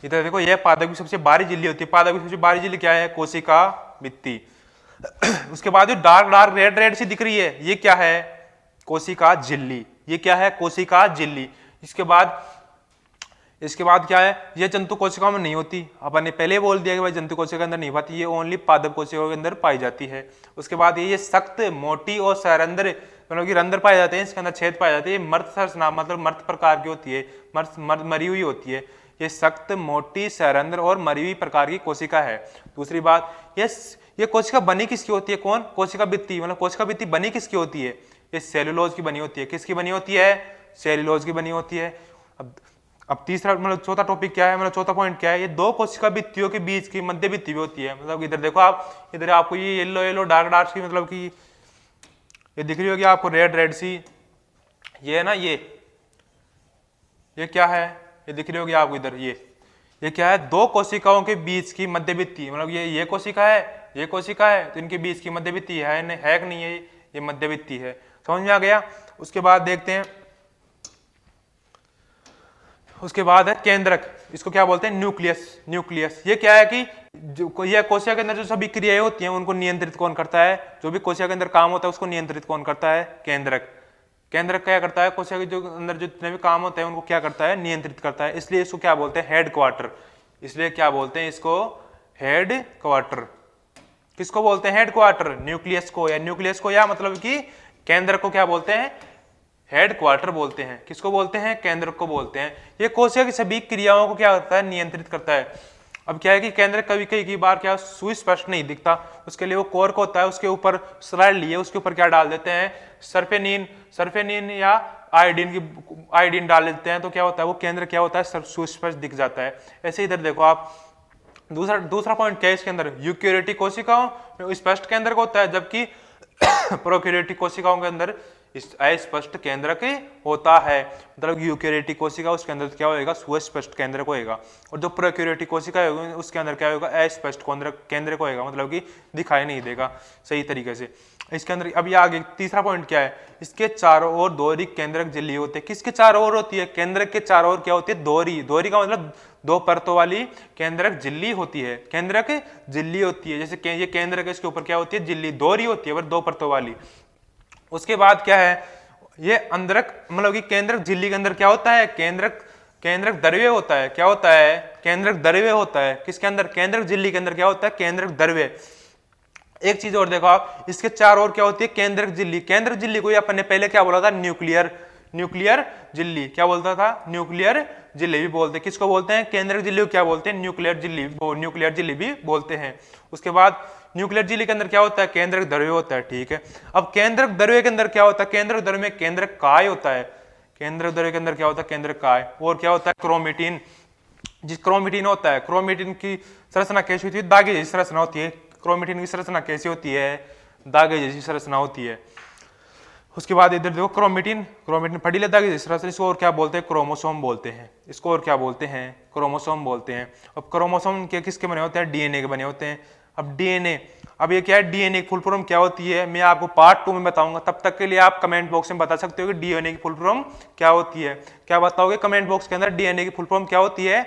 इधर देखो, यह पादप की सबसे बाहरी झिल्ली होती है। पादप की सबसे बाहरी झिल्ली क्या है, कोशिका भित्ति। उसके बाद जो डार्क डार्क रेड रेड सी दिख रही है, ये क्या है, कोशिका झिल्ली। ये क्या है, कोशिका झिल्ली। इसके बाद क्या है, ये जंतु कोशिकाओं में नहीं होती। अपन ने पहले बोल दिया कि भाई जंतु कोशिका के अंदर नहीं पाती, ये ओनली पादप कोशिकाओं के अंदर पाई जाती है। उसके बाद ये सख्त, मोटी और सरंध्र, मतलब कि रंध्र पाए जाते हैं, इसके अंदर छेद पाए जाते हैं। मर्त नाम मतलब मर्त प्रकार की होती है, मरी हुई होती है। ये सख्त, मोटी, सरंध्र और मरी हुई प्रकार की कोशिका है। दूसरी बात, ये कोशिका बनी किसकी होती है, कौन, कोशिका भित्ति। मतलब कोशिका भित्ति बनी किसकी होती है, ये सेलुलोज की बनी होती है। किसकी बनी होती है, सेलुलोज की बनी होती है। अब तीसरा मतलब चौथा टॉपिक क्या है, मतलब चौथा पॉइंट क्या है, ये दो कोशिका भित्तियों के बीच की मध्य भित्ति भी होती है। मतलब इधर देखो आप, इधर आपको ये येलो येलो डार्क डार्क सी, मतलब कि ये दिख रही होगी आपको, रेड रेड सी, ये है ना, ये क्या है, ये दिख रही होगी आपको इधर, ये क्या है, दो कोशिकाओं के बीच की मध्य भित्ति। मतलब ये कोशिका है, ये कोशिका है, तो इनके बीच की मध्य भित्ति है कि नहीं है, ये मध्य भित्ति है। समझ में आ गया। उसके बाद देखते हैं, उसके बाद है केंद्रक। इसको क्या बोलते हैं, न्यूक्लियस। न्यूक्लियस ये क्या है कि जो यह कोशिका के अंदर जो सभी क्रियाएं होती हैं, उनको नियंत्रित कौन करता है, जो भी कोशिका के अंदर काम होता है उसको नियंत्रित कौन करता है, केंद्रक। केंद्रक क्या करता है, कोशिका के जो अंदर जो जितने भी काम होते हैं उनको क्या करता है, नियंत्रित करता है। इसलिए इसको क्या बोलते हैं, हेड क्वार्टर। इसलिए क्या बोलते हैं इसको, हेड क्वार्टर। किसको बोलते हैं, हेड क्वार्टर, न्यूक्लियस को। या न्यूक्लियस को, या मतलब कि केंद्र को क्या बोलते हैं, हेड क्वार्टर बोलते हैं। किसको बोलते हैं, केंद्र को बोलते हैं। ये कोशिका की सभी क्रियाओं को क्या करता है, नियंत्रित करता है। अब क्या है कि केंद्र कभी कई बार क्या सुस्पष्ट नहीं दिखता, उसके लिए वो कोर्क होता है, उसके ऊपर स्लाइड लिए, उसके ऊपर क्या डाल देते हैं, सरफेनिन या आयोडीन डाल देते हैं, तो क्या होता है, वो केंद्र क्या होता है, सुस्पष्ट दिख जाता है। ऐसे इधर देखो आप, दूसरा पॉइंट क्या है इसके अंदर, यूकेरियोटिक कोशिकाओं स्पष्ट केंद्र होता है, जबकि प्रोकैरियोटिक कोशिकाओं के अंदर अस्पष्ट केंद्रक होता है। मतलब यूकेरियोटिक कोशिका उसके अंदर क्या होएगा, सुस्पष्ट केंद्रक होएगा, और जो प्रोकैरियोटिक कोशिका होगी उसके अंदर क्या होगा, अस्पष्ट केंद्रक होएगा, मतलब कि दिखाई नहीं देगा सही तरीके से। इसके अंदर अब ये आगे तीसरा पॉइंट क्या है, इसके चारों ओर दोहरी केंद्रक झिल्ली होती है। किसके चारों ओर होती है, केंद्रक के चारों ओर क्या होती है, दोहरी का मतलब दो परतों वाली केंद्रक झिल्ली होती है। केंद्रक झिल्ली होती है, जैसे ये केंद्रक, इसके ऊपर क्या होती है, झिल्ली, दोहरी होती है, पर दो परतों वाली। उसके बाद क्या है, ये अंदरक मतलब कि केंद्रक झिल्ली के अंदर क्या होता है, केंद्रक द्रव्य होता है, क्या होता है, केंद्रक द्रव्य होता है। किसके अंदर, केंद्रक झिल्ली के अंदर क्या होता है, केंद्रक द्रव्य। एक चीज और देखो आप, इसके चार और क्या होती है, केंद्रक झिल्ली। केंद्रक झिल्ली को अपन ने पहले क्या बोला था, न्यूक्लियर झिल्ली, क्या बोलता था, न्यूक्लियर झिल्ली भी बोलते हैं। किसको बोलते हैं, केंद्रक झिल्ली को क्या बोलते हैं, न्यूक्लियर झिल्ली भी बोलते हैं। उसके बाद न्यूक्लियर झिल्ली के अंदर क्या होता है, केंद्रक द्रव्य होता है, ठीक है। अब केंद्रक द्रव्य के अंदर क्या होता है, केंद्रक द्रव्य में केंद्रक काय होता है। केंद्रक द्रव्य के अंदर क्या होता है, केंद्रक काय। और क्या होता है, क्रोमेटिन। जिस क्रोमेटिन होता है, क्रोमेटिन की संरचना कैसी होती है, धागे जैसी संरचना होती है। क्रोमेटिन की संरचना कैसी होती है, धागे जैसी संरचना होती है। उसके बाद इधर देखो क्रोमेटिन फटीले धागे जैसी संरचना, इसको और क्या बोलते हैं, क्रोमोसोम बोलते हैं। इसको और क्या बोलते हैं, क्रोमोसोम बोलते हैं। अब क्रोमोसोम के किसके बने होते हैं, डीएनए के बने होते हैं। अब डीएनए, अब ये क्या है, डीएनए की फुल फॉर्म क्या होती है, मैं आपको पार्ट 2 में बताऊंगा। तब तक के लिए आप कमेंट बॉक्स में बता सकते हो कि डीएनए की फुल फॉर्म क्या होती है। क्या बताओगे कमेंट बॉक्स के अंदर, डीएनए की फुल फॉर्म क्या होती है,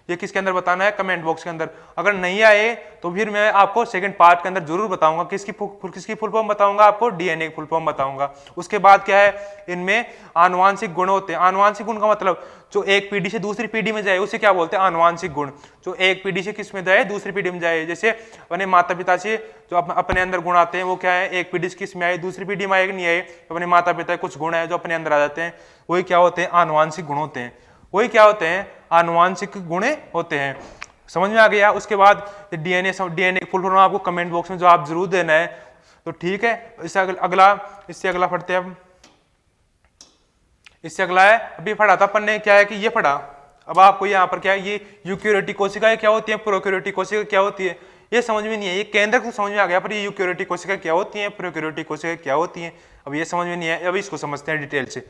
ये किसके अंदर बताना है, कमेंट बॉक्स के अंदर। अगर नहीं आए तो फिर मैं आपको सेकंड पार्ट के अंदर जरूर बताऊंगा। किसकी फुल फॉर्म बताऊंगा आपको, डीएनए की फुल फॉर्म बताऊंगा। उसके बाद क्या है, इनमें आनुवांशिक गुण होते हैं। आनुवांशिक गुण का मतलब जो एक पीढ़ी से दूसरी पीढ़ी में जाए उसे क्या बोलते हैं, आनुवांशिक गुण। जो एक पीढ़ी से किस में जाए, दूसरी पीढ़ी में जाए। जैसे अपने माता पिता से जो अपने अंदर गुण आते हैं वो क्या है, एक पीढ़ी से किस में आए, दूसरी पीढ़ी में आए कि नहीं आए। अपने माता पिता कुछ गुण है जो अपने अंदर आ जाते हैं, वही क्या होते हैं, आनुवांशिक गुण होते हैं। वही क्या होते हैं, आनुवांशिक गुण होते हैं। समझ में आ गया। उसके बाद डीएनए की फुल फॉर्म आपको कमेंट बॉक्स में जो आप जरूर देना है, तो ठीक है। इससे अगला पढ़ते हैं। इससे अगला है, अभी पढ़ा था अपन ने, क्या है कि ये पढ़ा। अब आपको यहाँ पर क्या है, ये यूकैरियोटिक कोशिकाएं क्या होती है, प्रोकैरियोटिक कोशिका क्या होती है, ये समझ में नहीं है। ये केंद्र को समझ में आ गया, पर ये यूकैरियोटिक कोशिका क्या होती है, प्रोकैरियोटिक कोशिका क्या होती है, अब ये समझ में नहीं है। अब इसको समझते हैं डिटेल से।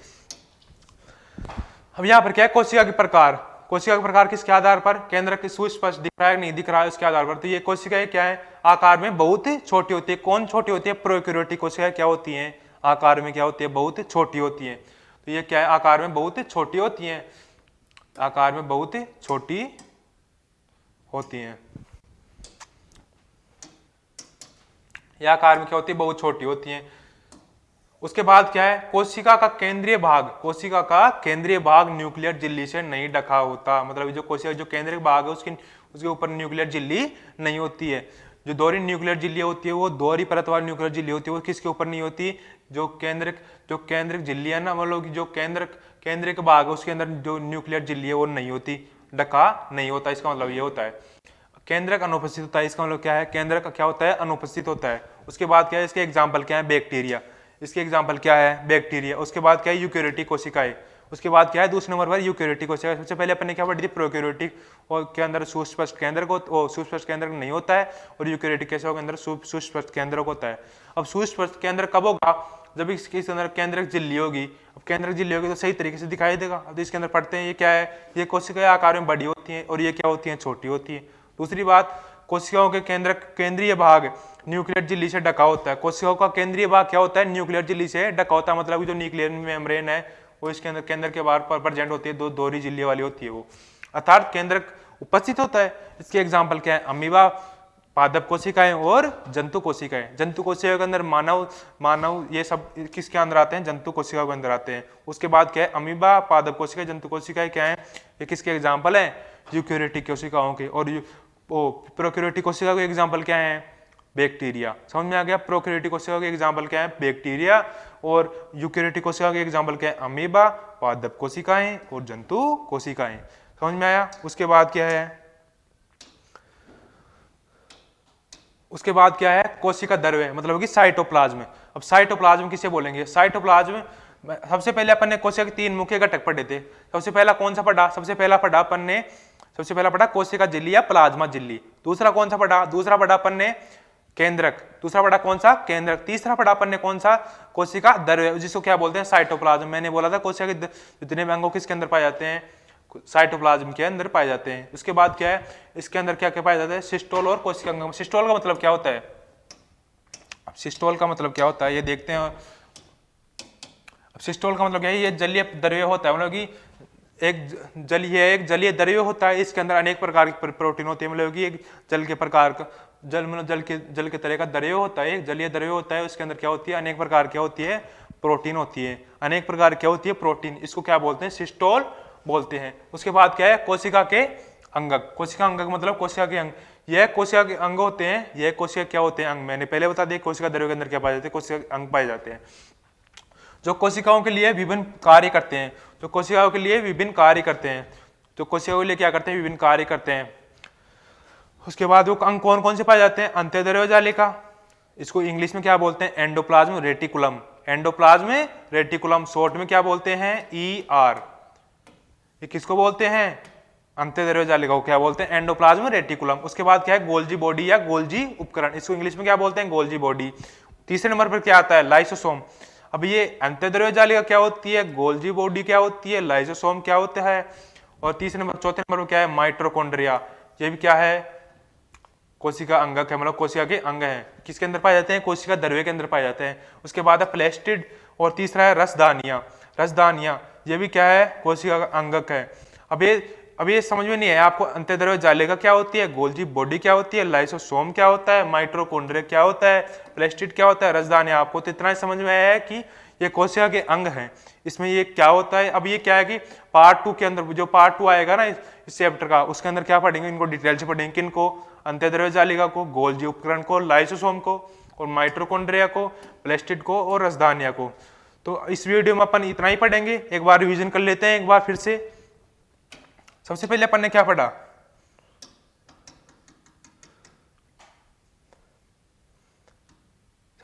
अब यहाँ पर क्या है, कोशिका के प्रकार। कोशिका के प्रकार किसके आधार पर, केंद्र के सुस्पष्ट दिख रहा है नहीं दिख रहा है उसके आधार पर। तो ये कोशिकाएं क्या है, आकार में बहुत छोटी होती है। कौन छोटी होती है, प्रोकैरियोटिक कोशिकाएं क्या होती हैं, आकार में क्या होती है, बहुत छोटी होती है। तो ये क्या है, आकार में बहुत छोटी होती है, आकार में बहुत छोटी होती है। यह आकार में क्या होती है, बहुत छोटी होती है। उसके बाद क्या है, कोशिका का केंद्रीय भाग न्यूक्लियर झिल्ली से नहीं ढका होता। मतलब जो कोशिका जो केंद्रीय भाग है उसके ऊपर न्यूक्लियर झिल्ली नहीं होती है। जो दोहरी न्यूक्लियर झिल्ली होती है, वो दोहरी परत वाली न्यूक्लियर झिल्ली होती है, वो किसके ऊपर नहीं होती, जो केंद्रिक झिल्ली है ना, मतलब जो केंद्रिक भाग है उसके अंदर जो न्यूक्लियर झिल्ली है वो नहीं होती, ढका नहीं होता। इसका मतलब ये होता है केंद्रक अनुपस्थित होता है। इसका मतलब क्या है, केंद्रक क्या होता है, अनुपस्थित होता है। उसके बाद क्या है, इसके एग्जाम्पल क्या है, बैक्टीरिया। इसके एग्जाम्पल क्या है, बैक्टीरिया। उसके बाद क्या है, यूकैरियोटिक कोशिकाएं। उसके बाद क्या है, दूसरे नंबर पर यूकैरियोटिक कोशिकाएं। सबसे पहले अपन ने क्या पढ़ी थी, प्रोकैरियोटिक, और के अंदर सुस्पष्ट केंद्रक नहीं होता है, और यूकैरियोटिक कोशिकाओं के अंदर सुस्पष्ट केंद्रक होता है। अब सुस्पष्ट केंद्र कब होगा, जब इसके अंदर केंद्रक झिल्ली होगी। अब केंद्रक झिल्ली होगी तो सही तरीके से दिखाई देगा। अब इसके अंदर पढ़ते हैं, ये क्या है, ये कोशिकाएं आकार में बड़ी होती हैं और ये क्या होती हैं, छोटी होती है। दूसरी बात, कोशिकाओं के केंद्रीय भाग न्यूक्लियर झिल्ली से ढका होता है। कोशिकाओं का केंद्रीय भाग क्या होता है, न्यूक्लियर झिल्ली से ढका होता है। मतलब जो न्यूक्लियर मेम्ब्रेन है वो इसके अंदर केंद्र के बाहर पर प्रेजेंट होती है, दो दोहरी झिल्ली वाली होती है वो, अर्थात केंद्रक उपस्थित होता है। इसके एग्जाम्पल क्या है, अमीबा, पादप कोशिकाएं और जंतु कोशिकाएं। जंतु कोशिकाओं के अंदर मानव ये सब किसके अंदर आते हैं, जंतु कोशिकाओं के अंदर आते हैं। उसके बाद क्या है, अमीबा, पादप कोशिकाएं, जंतु कोशिकाएं क्या है, ये किसके एग्जाम्पल है, यूकैरियोटिक कोशिकाओं के। और प्रोकैरियोटिक कोशिका के एग्जाम्पल क्या है, बैक्टीरिया। समझ में आ गया। प्रोकैरियोटिक कोशिका के एग्जाम्पल क्या है, बैक्टीरिया, और यूकैरियोटिक कोशिका के एग्जाम्पल क्या है, अमीबा, पादप कोशिकाएं और जंतु कोशिकाएं। समझ में आया। उसके बाद क्या है, उसके बाद क्या है, कोशिका द्रव्य, मतलब कि साइटोप्लाज्म। अब साइटोप्लाज्म किसे बोलेंगे, साइटोप्लाज्म सबसे पहले अपन ने कोशिका के 3 मुख्य घटक पढ़े थे। सबसे पहला कौन सा पढ़ा, सबसे पहला पढ़ा कोशिका झिल्ली या प्लाज्मा झिल्ली। दूसरा कौन सा पढ़ा, दूसरा पढ़ा अपन ने केंद्रक। दूसरा पढ़ा कौन सा, केंद्रक। तीसरा पढ़ा अपन ने कौन सा, कोशिका द्रव्य, जिसको क्या बोलते हैं, साइटोप्लाज्म। मैंने बोला था कोशिका के जितने भी अंगों किसके अंदर पाए जाते हैं, साइटोप्लाज्म के अंदर पाए जाते हैं। उसके बाद क्या है, इसके अंदर क्या क्या पाए जाते हैं, सिस्टोल और कोशिकांग। सिस्टोल का मतलब क्या होता है, सिस्टोल का मतलब क्या होता है ये देखते हैं। सिस्टोल का मतलब क्या है, ये जलीय द्रव्य होता है, मतलब कि एक जलीय द्रव्य होता है। इसके अंदर अनेक प्रकार की प्रोटीन होती है, मतलब कि एक जल के प्रकार का जल के तरह का द्रव्य होता है, एक जलीय द्रव्य होता है। उसके अंदर क्या होती है, अनेक प्रकार क्या होती है, प्रोटीन होती है, अनेक प्रकार क्या होती है, प्रोटीन। इसको क्या बोलते हैं, सिस्टोल बोलते हैं। उसके बाद क्या है, कोशिका के अंगक। कोशिका अंगक मतलब कोशिका के अंग। यह कोशिका के अंग होते हैं, यह कोशिका क्या होते हैं, अंग। मैंने पहले बता दिया कोशिका द्रव्य के अंदर क्या पाए जाते हैं, कोशिका अंग पाए जाते हैं, जो कोशिकाओं के लिए विभिन्न कार्य करते हैं, जो कोशिकाओं के लिए विभिन्न कार्य करते हैं, जो कोशिकाओं के लिए क्या करते हैं, विभिन्न कार्य करते हैं। उसके बाद वो अंग कौन कौन से पाए जाते हैं, अंत्यद्रव्य जालिका, इसको इंग्लिश में क्या बोलते हैं, endoplasm reticulum. Endoplasm reticulum short में क्या बोलते हैं, ER। ये किसको बोलते हैं, अंत्यद्रव्य जालिका को क्या बोलते हैं, एंडोप्लाज्म रेटिकुलम। उसके बाद क्या है, गोल्जी बॉडी या गोल्जी उपकरण, इसको इंग्लिश में क्या बोलते हैं, गोल्जी बॉडी। तीसरे नंबर पर क्या आता है, लाइसोसोम। अब ये अंत्यद्रव्य जालिका क्या होती है, गोल्जी बॉडी क्या होती है, लाइसोसोम क्या होता है, और तीसरे नंबर चौथे नंबर पर क्या है, माइटोकॉन्ड्रिया। ये भी क्या है, कोशिका अंगक है, मतलब कोशिका के अंग हैं। किसके अंदर पाए जाते हैं, कोशिका द्रव्य के अंदर पाए जाते हैं। उसके बाद है प्लेस्टिड, और तीसरा है रसदानिया। रसदानिया ये भी क्या है, कोशिका का अंगक है। अब ये समझ में नहीं है आपको, अंत्यद्रव्य जालिका क्या होती है, गोल्जी बॉडी क्या होती है, लाइसोसोम क्या होता है, माइटोकॉन्ड्रिया क्या होता है, प्लेस्टिड क्या होता है, रसदानिया। आपको तो इतना ही समझ में आया है कि ये कोशिका के अंग हैं, इसमें ये क्या होता है। अब ये क्या है कि पार्ट 2 के अंदर, जो पार्ट 2 आएगा ना इस चैप्टर का, उसके अंदर क्या पढ़ेंगे, इनको डिटेल से पढ़ेंगे। किनको, अंत्यद्रव्य जालिका को, गोल्जी उपकरण को, लाइसोसोम को, और माइटोकॉन्ड्रिया को, प्लेस्टिड को, और रसदानिया को। तो इस वीडियो में अपन इतना ही पढ़ेंगे। एक बार रिवीजन कर लेते हैं एक बार फिर से। सबसे पहले अपन ने क्या पढ़ा,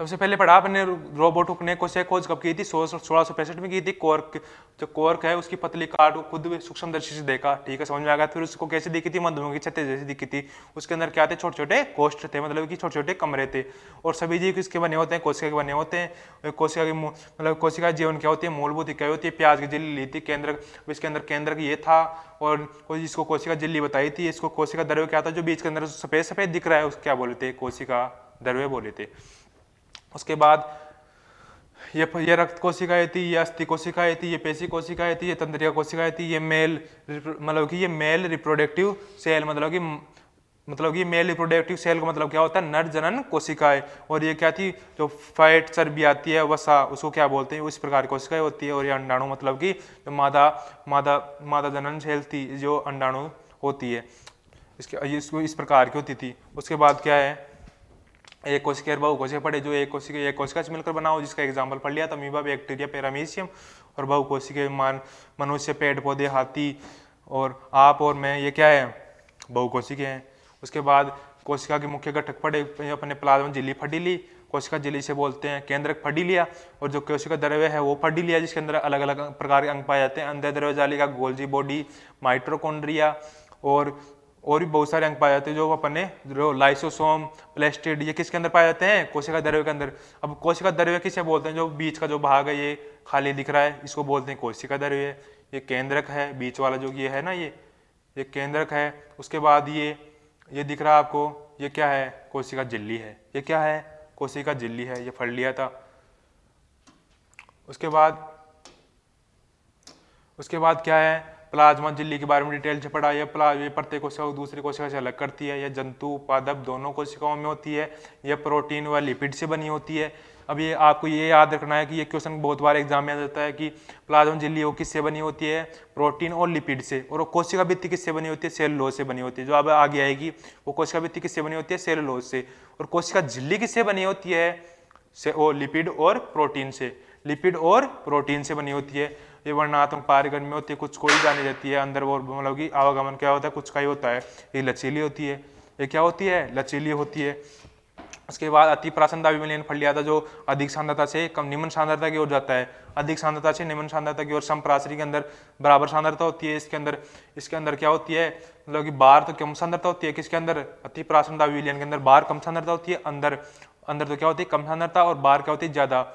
सबसे पहले पढ़ा आपने रोबोट ने कोशिका खोज कब की थी, 1665 में की थी। कॉर्क, जो कॉर्क है उसकी पतली काट खुद सूक्ष्मदर्शी से देखा, ठीक है, समझ में आ गया। फिर उसको कैसे दिखी थी, मधुमक्खी छत्ते जैसी दिखी थी। उसके अंदर क्या थे, छोटे छोटे कोष्ठ थे, मतलब कि छोटे छोटे कमरे थे। और सभी जीव किसके बने होते हैं, कोशिका के बने होते हैं। कोशिका की मतलब कोशिका जीवन क्या होती है, मूलभूत इकाई होती है। प्याज की झिल्ली ली थी, केंद्र, इसके अंदर केंद्रक ये था, और इसको कोशिका झिल्ली बताई थी। इसको कोशिका द्रव्य क्या था, जो बीच के अंदर सफेद सफेद दिख रहा है, उसको क्या बोले थे, कोशिका द्रव्य बोले थे। उसके बाद ये रक्त कोशिकाएं थी, ये अस्थि कोशिकाएं थी, ये पेशी कोशिकाएं थी, ये तंत्रिका कोशिकाएं थी, ये मेल मतलब कि ये मेल रिप्रोडक्टिव सेल, मतलब कि मेल रिप्रोडक्टिव सेल का मतलब क्या होता है, नर जनन कोशिकाएं। और ये क्या थी, जो फैट चर्बी आती है वसा, उसको क्या बोलते हैं, उस प्रकार की कोशिकाएं होती है। और ये अंडाणु मतलब कि जो मादा जनन सेल थी, जो अंडाणु होती है, इसको इस प्रकार की होती थी। उसके बाद क्या है, एक कोशिका और बहुकोशिका पढ़े, जो एक कोशिका से मिलकर बना हो, जिसका एग्जाम्पल पढ़ लिया था, अमीबा, बैक्टीरिया, पैरामीशियम। और बहुकोशिका मनुष्य, पेड़ पौधे, हाथी और आप और मैं, ये क्या है, बहुकोशिका हैं। उसके बाद कोशिका के मुख्य घटक पढ़े अपने, प्लाज्मा झिल्ली फटी ली, कोशिका झिल्ली से बोलते हैं, केंद्रक फटी लिया, और जो कोशिका द्रव्य है वो फटी लिया, जिसके अंदर अलग अलग प्रकार के अंग पाए जाते हैं। अंत्यद्रव्य जालिका, गोल्जी बॉडी, माइटोकॉन्ड्रिया, और भी बहुत सारे अंग पाए जाते हैं, जो अपन ने जो लाइसोसोम, प्लेस्टिड, ये किसके अंदर पाए जाते हैं, कोशिका द्रव्य के अंदर। अब कोशिका द्रव्य किसे बोलते हैं, जो बीच का जो भाग है ये खाली दिख रहा है, इसको बोलते हैं कोशिका द्रव्य। ये केंद्रक है, बीच वाला जो ये है ना, ये केंद्रक है। उसके बाद ये दिख रहा है आपको, ये क्या है, कोशिका झिल्ली है। ये क्या है, कोशिका झिल्ली है, ये पढ़ लिया था। उसके बाद क्या है, प्लाज्मा झिल्ली के बारे में डिटेल से पढ़ा। ये प्रत्येक कोशिका को दूसरी कोशिका से अलग करती है। यह जंतु, पादप दोनों कोशिकाओं में होती है। यह प्रोटीन व लिपिड से बनी होती है। अब ये आपको ये याद रखना है कि ये क्वेश्चन बहुत बार एग्जाम में आ जाता है कि प्लाज्मा झिल्ली वो किससे बनी होती है, प्रोटीन और लिपिड से। और वो कोशिका भित्ति किससे बनी होती है, सेलुलोज से बनी होती है। जो अब आगे आएगी, वो कोशिका भित्ति किससे बनी होती है, सेलुलोज से। और कोशिका झिल्ली किससे बनी होती है, वो लिपिड और प्रोटीन से, लिपिड और प्रोटीन से बनी होती है। ये वर्णात्मक पारगण में होती है, कुछ कोई जानी जाती है। अंदर वो मतलब कि आवागमन क्या होता है, कुछ का ही होता है। ये लचीली होती है। ये क्या होती है, लचीली होती है। उसके बाद अति प्राशन दाबी विलयन पढ़ लिया था, जो अधिक सांद्रता से कम निम्न सांद्रता की ओर जाता है। अधिक सांद्रता से निम्न सांद्रता की ओर समप्राशरी के अंदर बराबर सांद्रता होती है। इसके अंदर क्या होती है, मतलब कि बाहर तो कम सांद्रता होती है, किसके अंदर, अति प्राशन दाबी विलयन के अंदर बाहर कम सांद्रता होती है, अंदर तो क्या होती है, कम सांद्रता, और बाहर क्या होती है, ज्यादा।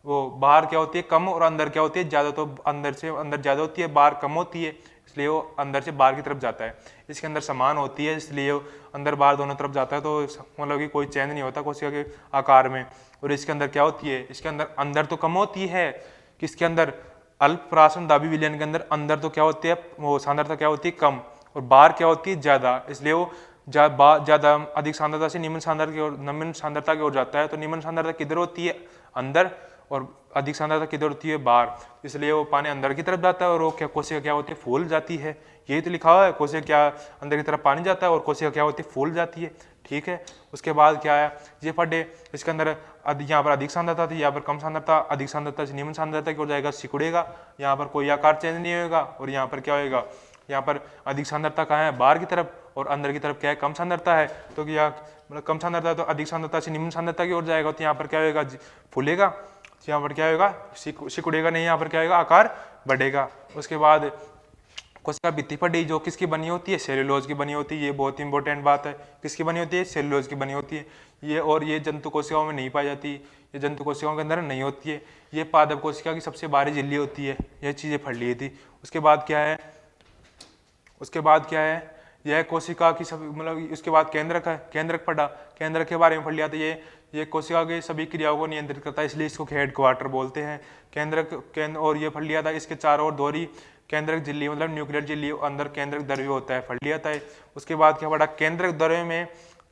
वो बाहर क्या होती है, कम, और अंदर क्या होती है, ज्यादा। तो अंदर से अंदर ज्यादा होती है, बाहर कम होती है, इसलिए वो अंदर से बाहर की तरफ जाता है। इसके अंदर समान होती है, इसलिए वो अंदर बाहर दोनों तरफ जाता है। तो मतलब कि कोई चेंज नहीं होता कोशिका के आकार में। और इसके अंदर क्या होती है, इसके अंदर तो कम होती है, किसके अंदर, अल्प प्राशन दाबी विलयन के अंदर तो क्या होती है, वो सांद्रता क्या होती है, कम, और बाहर क्या होती है, ज्यादा। इसलिए वो ज्यादा अधिक सांद्रता से निम्न सांद्रता की ओर जाता है। तो निम्न सांद्रता किधर होती है, अंदर, और अधिक सांद्रता किधर होती है, बाहर, इसलिए वो पानी अंदर की तरफ जाता है और वो क्या कोशिका क्या होती है, फूल जाती है। यही तो लिखा हुआ है, कोशिका क्या अंदर की तरफ पानी जाता है और कोशिका क्या होती है, फूल जाती है। ठीक है, उसके बाद क्या है, ये पढ़े, इसके अंदर यहाँ पर अधिक सांद्रता थी, यहाँ पर कम सांद्रता, अधिक सांद्रता से निम्न सांद्रता की ओर जाएगा, सिकुड़ेगा, यहाँ पर कोई आकार चेंज नहीं होगा, और यहाँ पर क्या होगा, यहाँ पर अधिक सांद्रता कहाँ है, बाहर की तरफ, और अंदर की तरफ क्या है, कम सांद्रता है, तो क्या मतलब कम सांद्रता तो अधिक सांद्रता से निम्न सांद्रता की ओर जाएगा, तो यहाँ पर क्या होगा, फूलेगा, यहाँ पर क्या होगा, सिकुड़ेगा नहीं, यहाँ पर क्या होगा, आकार बढ़ेगा। उसके बाद कोशिका भित्ति पड़ी जो किसकी बनी होती है, सेल्यूलोज की बनी होती है। ये बहुत इंपॉर्टेंट बात है, किसकी बनी होती है, सेल्यूलोज की बनी होती है ये, और ये जंतु कोशिकाओं में नहीं पाई जाती, ये जंतु कोशिकाओं के अंदर नहीं होती है, ये पादप कोशिका की सबसे बाहरी झिल्ली होती है। यह चीजें पढ़ ली थी। उसके बाद क्या है, उसके बाद क्या है, यह कोशिका की सब मतलब उसके बाद केंद्रक है, केंद्रक पढ़ा, केंद्रक के बारे में पढ़ लिया था। ये कोशिका की सभी क्रियाओं को नियंत्रित करता है, इसलिए इसको हेड क्वार्टर बोलते हैं, केंद्रक। और ये पढ़ लिया था, इसके चारों ओर दोहरी केंद्रक झिल्ली मतलब न्यूक्लियर झिल्ली, अंदर केंद्रक द्रव्य होता है, पढ़ लिया था। उसके बाद क्या पढ़ा, केंद्रक द्रव्य में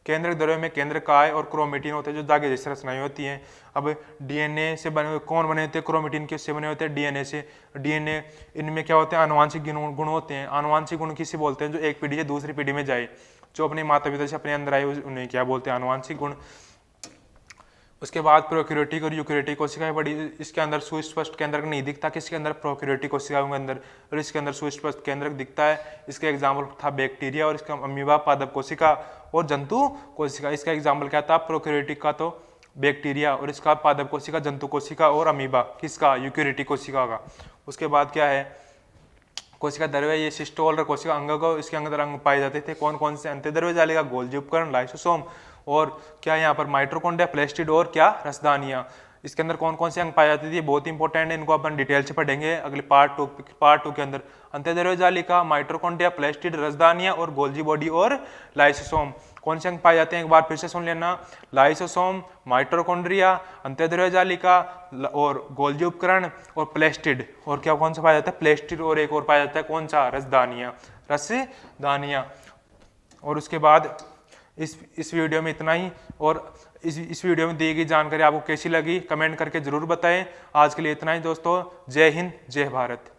केंद्रक काय और क्रोमेटिन होते हैं, जो धागे जैसी रचनाएं होती हैं। अब डीएनए से बने कौन बने होते हैं, क्रोमेटिन किससे बने होते हैं, डीएनए से। डीएनए इनमें क्या होते हैं, आनुवांशिक गुण होते हैं। आनुवांशिक गुण किसे बोलते हैं, जो एक पीढ़ी से दूसरी पीढ़ी में जाए, जो अपने माता पिता से अपने अंदर आए, उन्हें क्या बोलते हैं, आनुवांशिक गुण। उसके बाद प्रोक्यूरेटिक और यूकैरियोटिक कोशिकाएं बड़ी, इसके अंदर सुस्पष्ट केंद्रक नहीं दिखता, किसके अंदर, प्रोक्यूरेटिक कोशिकाओं के अंदर, और इसके अंदर सुस्पष्ट केंद्रक दिखता है। इसका एग्जाम्पल था बैक्टीरिया, और इसका अमीबा पादप कोशिका और जंतु कोशिका। इसका एग्जाम्पल क्या था, प्रोक्यूरेटिक का तो बैक्टीरिया, और इसका पादप कोशिका जंतु कोशिका, और अमीबा किसका, यूकैरियोटिक कोशिका का। उसके बाद क्या है, कोशिका द्रव्य, ये सिस्टोल और कोशिका अंग को, इसके अंदर अंग पाए जाते थे, कौन कौन से, अंत्यद्रव्य जालिका, गोल्जी उपकरण, लाइसोसोम, और क्या यहाँ पर माइटोकॉन्ड्रिया, प्लास्टिड, और क्या रसदानियाँ। इसके अंदर कौन कौन से अंग पाए जाते थे, बहुत इंपॉर्टेंट है, इनको अपन डिटेल से पढ़ेंगे अगले पार्ट टू के अंदर। अंत्यद्रव्य जालिका, माइटोकॉन्ड्रिया, प्लास्टिड, रसदानियाँ और गोल्जी बॉडी और लाइसोसोम। कौन से अंग पाए जाते हैं, एक बार फिर से सुन लेना, लाइसोसोम, माइटोकॉन्ड्रिया, अंत्यद्रव्य जालिका और गोल्जी उपकरण और प्लास्टिड, और क्या कौन सा पाया जाता है, प्लास्टिड, और एक और पाया जाता है कौन सा, रसदानियाँ। और उसके बाद इस वीडियो में इतना ही, और इस वीडियो में दी गई जानकारी आपको कैसी लगी कमेंट करके जरूर बताएं। आज के लिए इतना ही दोस्तों, जय हिंद, जय भारत।